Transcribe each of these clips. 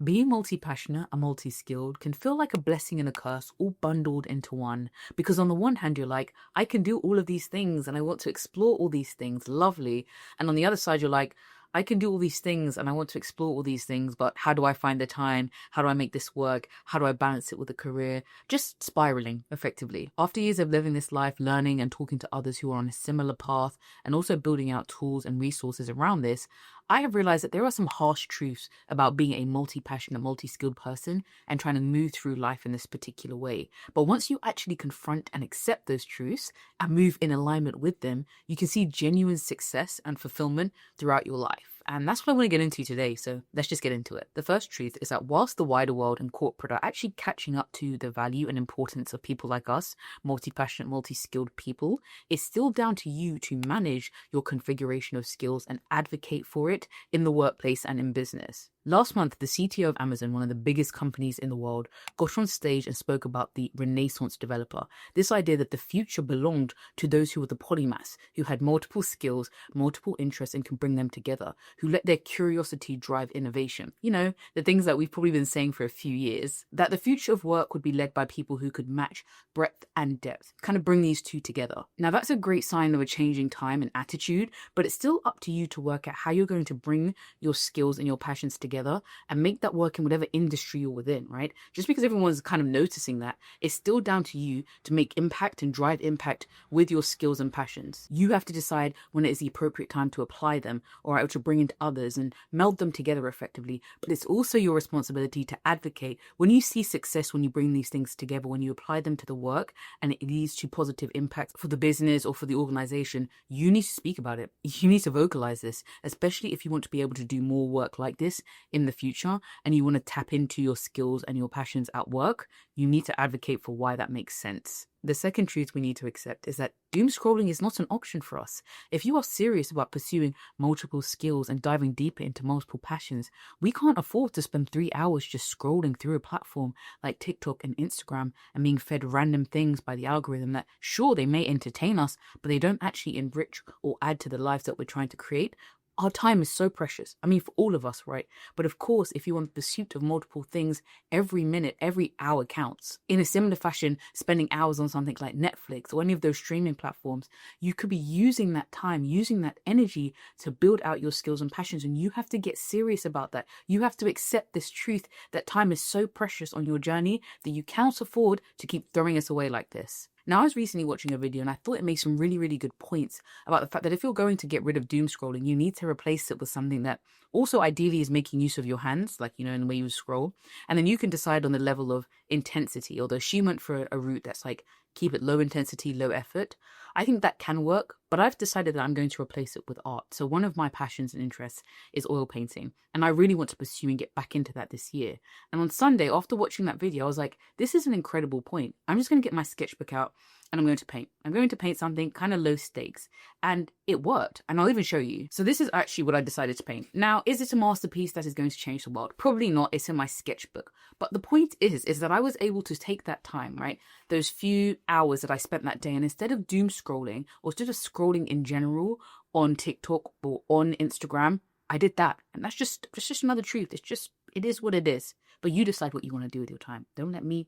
Being multi-passionate and multi-skilled can feel like a blessing and a curse all bundled into one. Because on the one hand, you're like, I can do all of these things and I want to explore all these things. Lovely. And on the other side, you're like, I can do all these things and I want to explore all these things, but how do I find the time? How do I make this work? How do I balance it with a career? Just spiraling effectively. After years of living this life, learning and talking to others who are on a similar path and also building out tools and resources around this, I have realized that there are some harsh truths about being a multi-passionate, multi-skilled person and trying to move through life in this particular way. But once you actually confront and accept those truths and move in alignment with them, you can see genuine success and fulfillment throughout your life. And that's what I want to get into today. So let's just get into it. The first truth is that whilst the wider world and corporate are actually catching up to the value and importance of people like us, multi-passionate, multi-skilled people, it's still down to you to manage your configuration of skills and advocate for it in the workplace and in business. Last month, the CTO of Amazon, one of the biggest companies in the world, got on stage and spoke about the Renaissance developer. This idea that the future belonged to those who were the polymaths, who had multiple skills, multiple interests, and can bring them together, who let their curiosity drive innovation. You know, the things that we've probably been saying for a few years, that the future of work would be led by people who could match breadth and depth, kind of bring these two together. Now, that's a great sign of a changing time and attitude, but it's still up to you to work out how you're going to bring your skills and your passions together and make that work in whatever industry you're within, right? Just because everyone's kind of noticing that, it's still down to you to make impact and drive impact with your skills and passions. You have to decide when it is the appropriate time to apply them or to bring into others and meld them together effectively. But it's also your responsibility to advocate when you see success, when you bring these things together, when you apply them to the work and it leads to positive impact for the business or for the organization. You need to speak about it. You need to vocalize this, especially if you want to be able to do more work like this in the future and you want to tap into your skills and your passions at work. You need to advocate for why that makes sense. The second truth we need to accept is that doom scrolling is not an option for us. If you are serious about pursuing multiple skills and diving deeper into multiple passions, we can't afford to spend 3 hours just scrolling through a platform like TikTok and Instagram and being fed random things by the algorithm that, sure, they may entertain us, but they don't actually enrich or add to the lives that we're trying to create. Our time is so precious. I mean, for all of us, right? But of course, if you're on the pursuit of multiple things, every minute, every hour counts. In a similar fashion, spending hours on something like Netflix or any of those streaming platforms, you could be using that time, using that energy to build out your skills and passions. And you have to get serious about that. You have to accept this truth that time is so precious on your journey that you can't afford to keep throwing us away like this. Now, I was recently watching a video and I thought it made some really, really good points about the fact that if you're going to get rid of doom scrolling, you need to replace it with something that also ideally is making use of your hands, like, in the way you scroll. And then you can decide on the level of intensity, although she went for a route that's like, keep it low intensity, low effort. I think that can work, but I've decided that I'm going to replace it with art. So one of my passions and interests is oil painting, and I really want to pursue and get back into that this year. And on Sunday, after watching that video, I was like, this is an incredible point. I'm just going to get my sketchbook out and I'm going to paint. I'm going to paint something kind of low stakes. And it worked. And I'll even show you. So this is actually what I decided to paint. Now, is it a masterpiece that is going to change the world? Probably not. It's in my sketchbook. But the point is that I was able to take that time, right? Those few hours that I spent that day, and instead of doom scrolling or instead of scrolling in general on TikTok or on Instagram, I did that. And that's just another truth. It is what it is. But you decide what you want to do with your time. Don't let me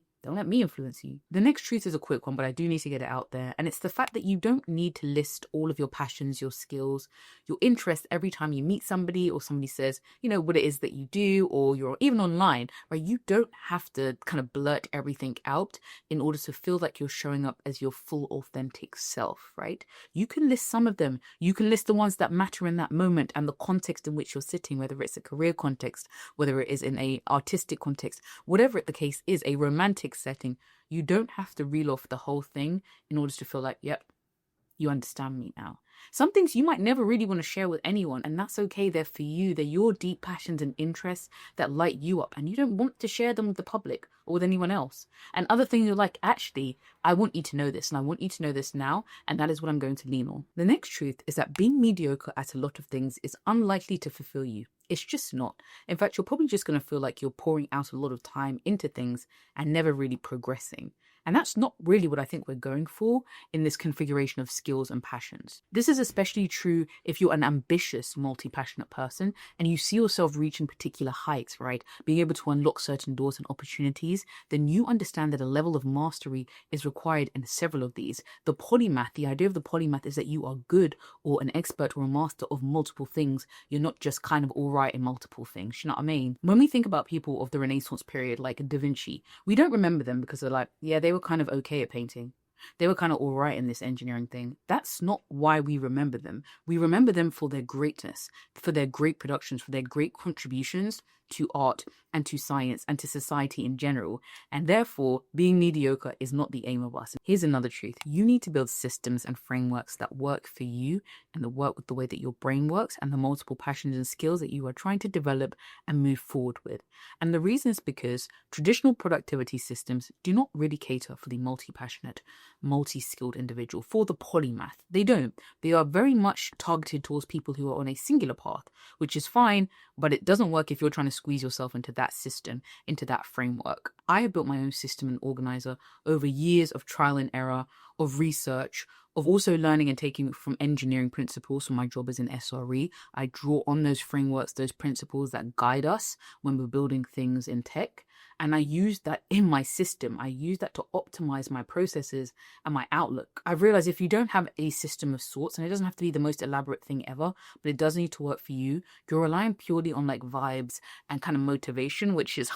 influence you. The next truth is a quick one, but I do need to get it out there. And it's the fact that you don't need to list all of your passions, your skills, your interests every time you meet somebody or somebody says, what it is that you do, or you're even online, right? You don't have to kind of blurt everything out in order to feel like you're showing up as your full authentic self, right? You can list some of them. You can list the ones that matter in that moment and the context in which you're sitting, whether it's a career context, whether it is in a artistic context, whatever the case is, a romantic setting. You don't have to reel off the whole thing in order to feel like, yep, you understand me now. Some things you might never really want to share with anyone, and that's okay. They're for you. They're your deep passions and interests that light you up, and you don't want to share them with the public or with anyone else. And other things you're like, actually, I want you to know this, and I want you to know this now, and that is what I'm going to lean on. The next truth is that being mediocre at a lot of things is unlikely to fulfill you. It's just not. In fact, you're probably just going to feel like you're pouring out a lot of time into things and never really progressing. And that's not really what I think we're going for in this configuration of skills and passions. This is especially true if you're an ambitious, multi-passionate person and you see yourself reaching particular heights, right? Being able to unlock certain doors and opportunities, then you understand that a level of mastery is required in several of these. The polymath, the idea of the polymath is that you are good or an expert or a master of multiple things. You're not just kind of all right in multiple things. You know what I mean? When we think about people of the Renaissance period, like Da Vinci, we don't remember them because they're like, yeah, they were kind of okay at painting. They were kind of all right in this engineering thing. That's not why we remember them. We remember them for their greatness, for their great productions, for their great contributions to art and to science and to society in general. And therefore, being mediocre is not the aim of us. Here's another truth. You need to build systems and frameworks that work for you and that work with the way that your brain works and the multiple passions and skills that you are trying to develop and move forward with. And the reason is because traditional productivity systems do not really cater for the multi-passionate, multi-skilled individual, for the polymath. They don't. They are very much targeted towards people who are on a singular path, which is fine, but it doesn't work if you're trying to squeeze yourself into that system, into that framework. I have built my own system and organizer over years of trial and error, of research, of also learning and taking from engineering principles. So my job is in SRE. I draw on those frameworks, those principles that guide us when we're building things in tech. And I use that in my system. I use that to optimize my processes and my outlook. I've realized if you don't have a system of sorts, and it doesn't have to be the most elaborate thing ever, but it does need to work for you, you're relying purely on like vibes and kind of motivation, which is,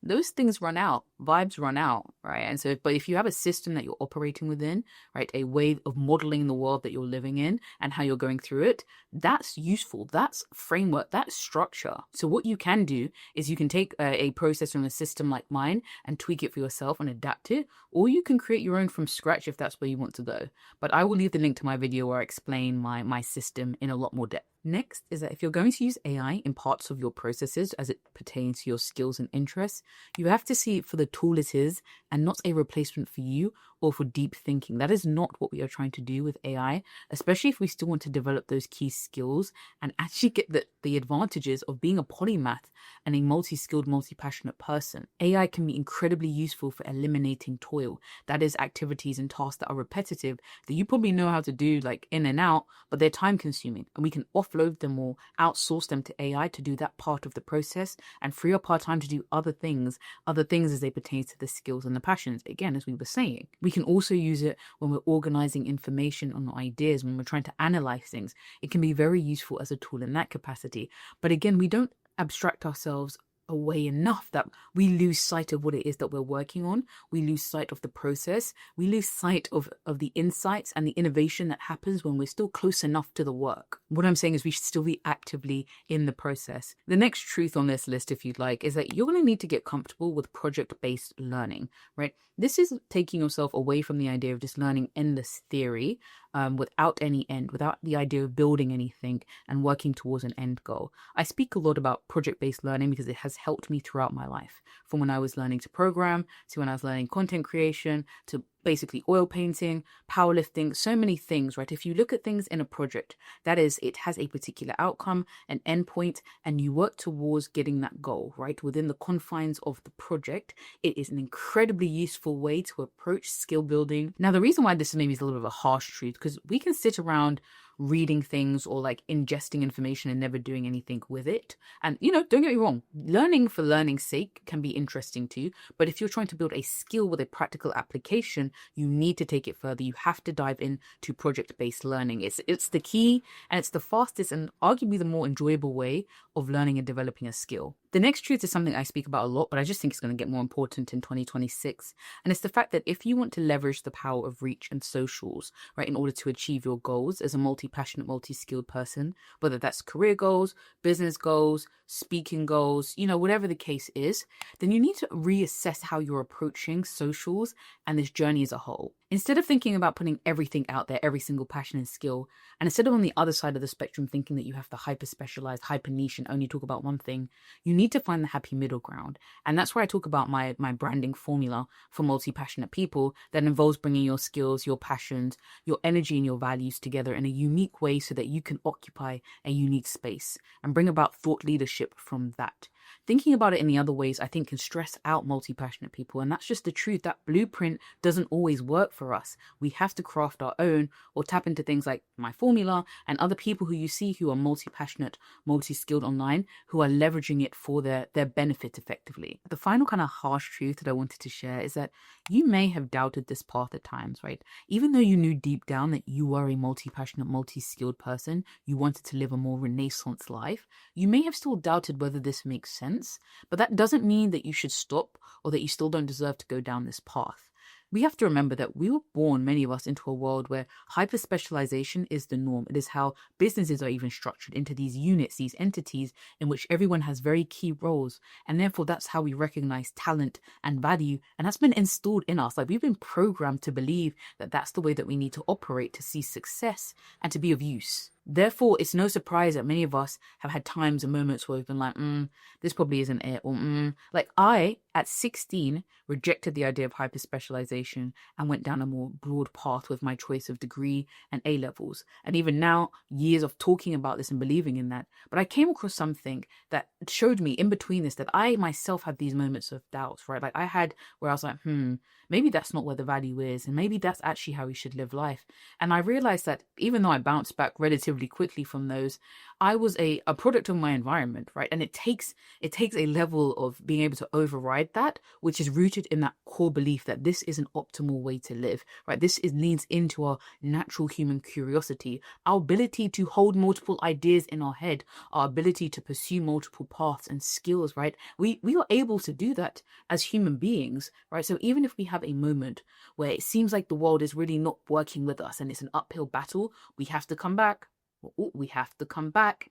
those things run out. Vibes run out, right? And so, but if you have a system that you're operating within, right, a way of modeling the world that you're living in and how you're going through it, that's useful. That's framework, that's structure. So what you can do is you can take a process from a system like mine and tweak it for yourself and adapt it, or you can create your own from scratch if that's where you want to go. But I will leave the link to my video where I explain my system in a lot more depth. Next is that if you're going to use AI in parts of your processes as it pertains to your skills and interests, you have to see it for the tool it is and not a replacement for you or for deep thinking. That is not what we are trying to do with AI, especially if we still want to develop those key skills and actually get the advantages of being a polymath and a multi-skilled, multi-passionate person. AI can be incredibly useful for eliminating toil. That is activities and tasks that are repetitive that you probably know how to do like in and out, but they're time consuming, and we can offload them or outsource them to AI to do that part of the process and free up our time to do other things as they pertain to the skills and the passions. Again, as we were saying, we can also use it when we're organizing information on ideas, when we're trying to analyze things. It can be very useful as a tool in that capacity. But again, we don't abstract ourselves away enough that we lose sight of what it is that we're working on. We lose sight of the process. We lose sight of the insights and the innovation that happens when we're still close enough to the work. What I'm saying is we should still be actively in the process. The next truth on this list, if you'd like, is that you're going to need to get comfortable with project-based learning, right? This is taking yourself away from the idea of just learning endless theory without any end, without the idea of building anything and working towards an end goal. I speak a lot about project-based learning because it has helped me throughout my life, from when I was learning to program, to when I was learning content creation, to basically oil painting, powerlifting, so many things, right? If you look at things in a project, that is, it has a particular outcome, an endpoint, and you work towards getting that goal, right? Within the confines of the project, it is an incredibly useful way to approach skill building. Now, the reason why this maybe is a little bit of a harsh truth, because we can sit around reading things or like ingesting information and never doing anything with it. And, don't get me wrong, learning for learning's sake can be interesting too. But if you're trying to build a skill with a practical application, you need to take it further. You have to dive into project-based learning. It's the key, and it's the fastest and arguably the more enjoyable way of learning and developing a skill. The next truth is something I speak about a lot, but I just think it's going to get more important in 2026. And it's the fact that if you want to leverage the power of reach and socials, right, in order to achieve your goals as a multi-passionate, multi-skilled person, whether that's career goals, business goals, speaking goals, whatever the case is, then you need to reassess how you're approaching socials and this journey as a whole. Instead of thinking about putting everything out there, every single passion and skill, and instead of on the other side of the spectrum thinking that you have to hyper-specialize, hyper-niche and only talk about one thing, you need to find the happy middle ground. And that's where I talk about my branding formula for multi-passionate people that involves bringing your skills, your passions, your energy and your values together in a unique way so that you can occupy a unique space and bring about thought leadership from that. Thinking about it in the other ways, I think, can stress out multi-passionate people. And that's just the truth. That blueprint doesn't always work for us. We have to craft our own or tap into things like my formula and other people who you see who are multi-passionate, multi-skilled online, who are leveraging it for their benefit effectively. The final kind of harsh truth that I wanted to share is that you may have doubted this path at times, right? Even though you knew deep down that you were a multi-passionate, multi-skilled person, you wanted to live a more renaissance life, you may have still doubted whether this makes sense, but that doesn't mean that you should stop or that you still don't deserve to go down this path. We have to remember that we were born, many of us, into a world where hyper-specialization is the norm. It is how businesses are even structured into these units, these entities in which everyone has very key roles. And therefore, that's how we recognize talent and value. And that's been installed in us. Like, we've been programmed to believe that that's the way that we need to operate to see success and to be of use. Therefore, it's no surprise that many of us have had times and moments where we've been like, this probably isn't it. Or, like I, at 16, rejected the idea of hyper-specialization and went down a more broad path with my choice of degree and A-levels. And even now, years of talking about this and believing in that. But I came across something that showed me in between this that I myself had these moments of doubts, right? Like I had where I was like, maybe that's not where the value is. And maybe that's actually how we should live life. And I realized that even though I bounced back relatively quickly from those, I was a product of my environment, right? And it takes a level of being able to override that, which is rooted in that core belief that this is an optimal way to live, right? This leans into our natural human curiosity, our ability to hold multiple ideas in our head, our ability to pursue multiple paths and skills, right? We are able to do that as human beings, right? So even if we have a moment where it seems like the world is really not working with us and it's an uphill battle, we have to come back. We have to come back.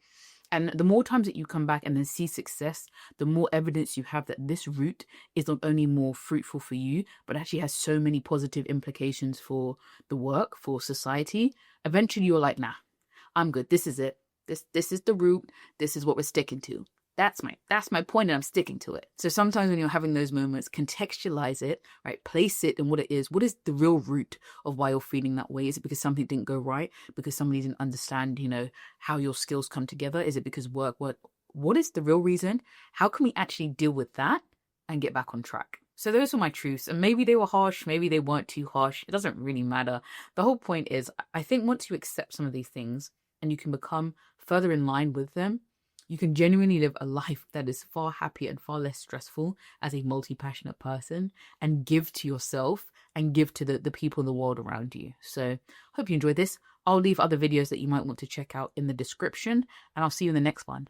And the more times that you come back and then see success, the more evidence you have that this route is not only more fruitful for you, but actually has so many positive implications for the work, for society. Eventually you're like, nah, I'm good. This is it. This is the route. This is what we're sticking to. That's my point, and I'm sticking to it. So sometimes when you're having those moments, contextualize it, right? Place it in what it is. What is the real root of why you're feeling that way? Is it because something didn't go right? Because somebody didn't understand, how your skills come together? Is it because work? What is the real reason? How can we actually deal with that and get back on track? So those were my truths, and maybe they were harsh, maybe they weren't too harsh. It doesn't really matter. The whole point is, I think once you accept some of these things and you can become further in line with them, you can genuinely live a life that is far happier and far less stressful as a multi-passionate person, and give to yourself and give to the people in the world around you. So hope you enjoyed this. I'll leave other videos that you might want to check out in the description, and I'll see you in the next one.